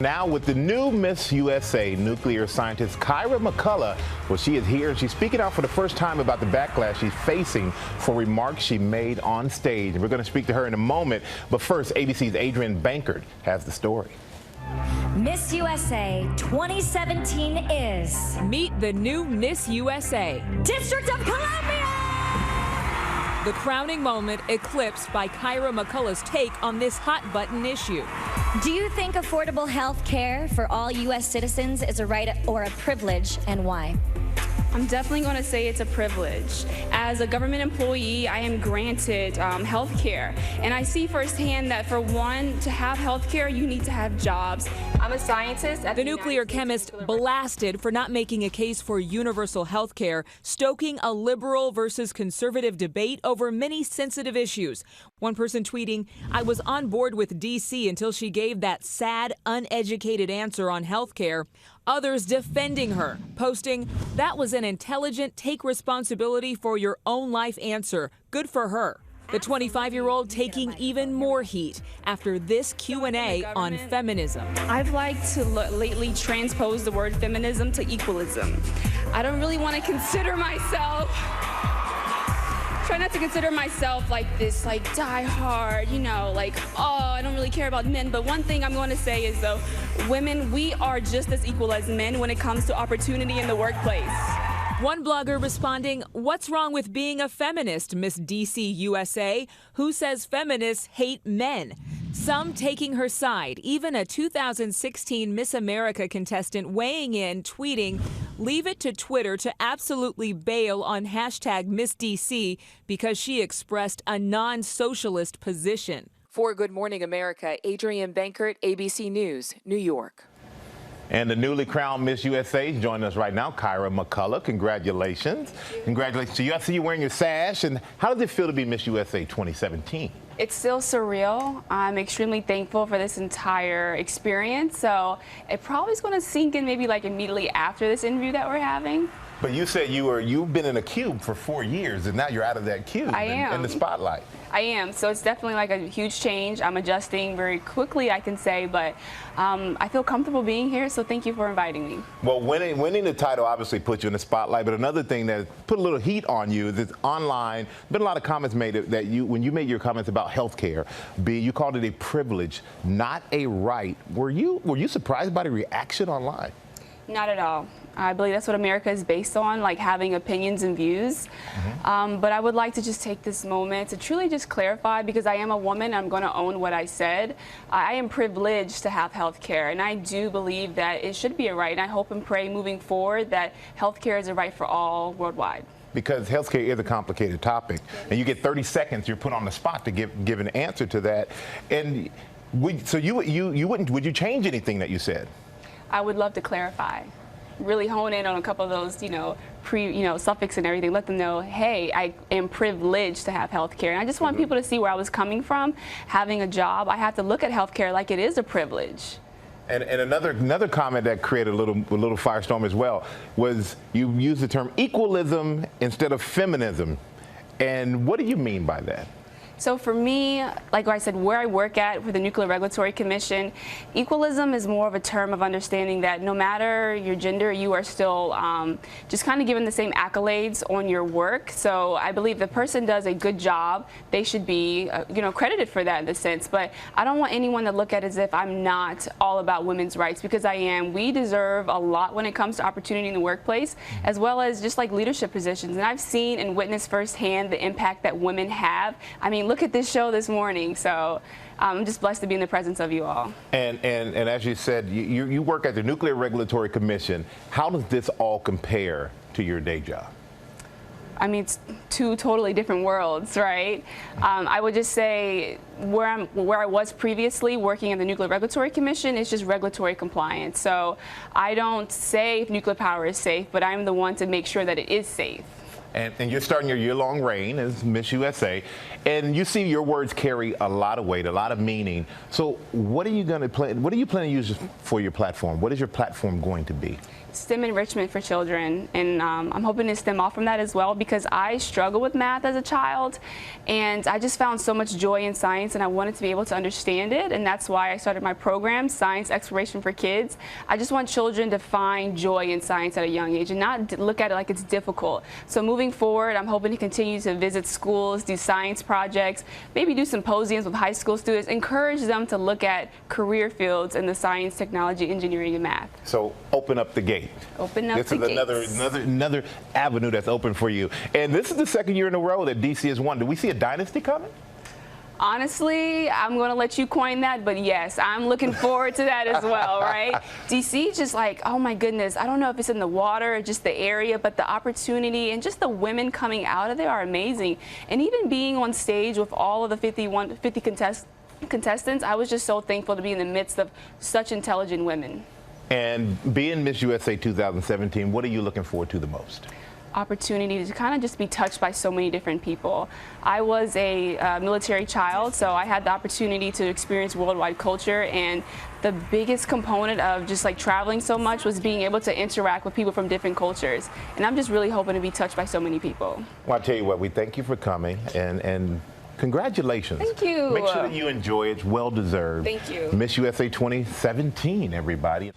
Now with the new Miss USA, nuclear scientist Kara McCullough, well, she is here. She's speaking out for the first time about the backlash she's facing for remarks she made on stage. We're going to speak to her in a moment. But first, ABC's Adrian Bankert has the story. Miss USA 2017 is... Meet the new Miss USA. District of Columbia! The crowning moment eclipsed by Kara McCullough's take on this hot-button issue. Do you think affordable health care for all U.S. citizens is a right or a privilege, and why? I'm definitely going to say it's a privilege. As a government employee, I am granted health care. And I see firsthand that for one, to have health care, you need to have jobs. I'm a scientist at the nuclear chemist blasted for not making a case for universal health care, stoking a liberal versus conservative debate over many sensitive issues. One person tweeting, "I was on board with D.C. until she gave that sad, uneducated answer on health care." Others defending her, posting, "That was an intelligent, take responsibility for your own life answer. Good for her." The 25-year-old taking even more heat after this Q&A on feminism. I've liked to lately transpose the word feminism to equalism. I don't really want to consider myself, try not to consider myself like this, like die hard, you know, like, oh, I don't really care about men. But one thing I'm going to say is, though, women, we are just as equal as men when it comes to opportunity in the workplace. One blogger responding, "What's wrong with being a feminist, Miss DC USA? Who says feminists hate men?" Some taking her side, even a 2016 Miss America contestant weighing in, tweeting, "Leave it to Twitter to absolutely bail on hashtag Miss DC because she expressed a non-socialist position." For Good Morning America, Adrian Bankert, ABC News, New York. And the newly crowned Miss USA is joining us right now, Kara McCullough. Congratulations. Congratulations to you. I see you wearing your sash. And how does it feel to be Miss USA 2017? It's still surreal. I'm extremely thankful for this entire experience. So it probably is going to sink in maybe like immediately after this interview that we're having. But you said you've been in a cube for 4 years, and now you're out of that cube in the spotlight. I am. So it's definitely like a huge change. I'm adjusting very quickly, I can say, but I feel comfortable being here, so thank you for inviting me. Well, winning the title obviously put you in the spotlight, but another thing that put a little heat on you is it's online. Been a lot of comments made that when you made your comments about health care, you called it a privilege, not a right. Were you surprised by the reaction online? Not at all. I believe that's what America is based on, like having opinions and views. But I would like to just take this moment to truly just clarify, because I am a woman, I'm going to own what I said. I am privileged to have health care, and I do believe that it should be a right. And I hope and pray moving forward that health care is a right for all worldwide. Because healthcare is a complicated topic, and you get 30 seconds, you're put on the spot to give an answer to that. And would you change anything that you said? I would love to clarify, really hone in on a couple of those, suffix and everything. Let them know, hey, I am privileged to have health care. And I just want people to see where I was coming from. Having a job, I have to look at health care like it is a privilege. And another comment that created a little firestorm as well was you used the term equalism instead of feminism. And what do you mean by that? So for me, like I said, where I work at for the Nuclear Regulatory Commission, equalism is more of a term of understanding that no matter your gender, you are still just kind of given the same accolades on your work. So I believe the person does a good job, they should be credited for that in a sense. But I don't want anyone to look at it as if I'm not all about women's rights, because I am. We deserve a lot when it comes to opportunity in the workplace, as well as just like leadership positions. And I've seen and witnessed firsthand the impact that women have. I mean, look at this show this morning. So I'm just blessed to be in the presence of you all. And as you said, you work at the Nuclear Regulatory Commission. How does this all compare to your day job? I mean, it's two totally different worlds, right? I would just say where I was previously working in the Nuclear Regulatory Commission is just regulatory compliance. So I don't say if nuclear power is safe, but I'm the one to make sure that it is safe. and you're starting your year-long reign as Miss USA, and you see your words carry a lot of weight, a lot of meaning. So what are you going to plan? What are you planning to use for your platform? What is your platform going to be? STEM enrichment for children, and I'm hoping to stem off from that as well, because I struggled with math as a child, and I just found so much joy in science, and I wanted to be able to understand it, and that's why I started my program, Science Exploration for Kids. I just want children to find joy in science at a young age and not look at it like it's difficult. So moving forward, I'm hoping to continue to visit schools, do science projects, maybe do symposiums with high school students, encourage them to look at career fields in the science, technology, engineering, and math. So open up the gate. Open up the gates. This is another avenue that's open for you. And this is the second year in a row that DC has won. Do we see a dynasty coming? Honestly, I'm going to let you coin that, but yes, I'm looking forward to that as well, right? DC, just like, oh my goodness, I don't know if it's in the water or just the area, but the opportunity and just the women coming out of there are amazing. And even being on stage with all of the 50 contestants, I was just so thankful to be in the midst of such intelligent women. And being Miss USA 2017, what are you looking forward to the most? Opportunity to kind of just be touched by so many different people. I was a military child, so I had the opportunity to experience worldwide culture, and the biggest component of just like traveling so much was being able to interact with people from different cultures. And I'm just really hoping to be touched by so many people. Well, I'll tell you what, we thank you for coming, and congratulations. Thank you. Make sure that you enjoy it. It's well deserved. Thank you. Miss USA 2017, everybody.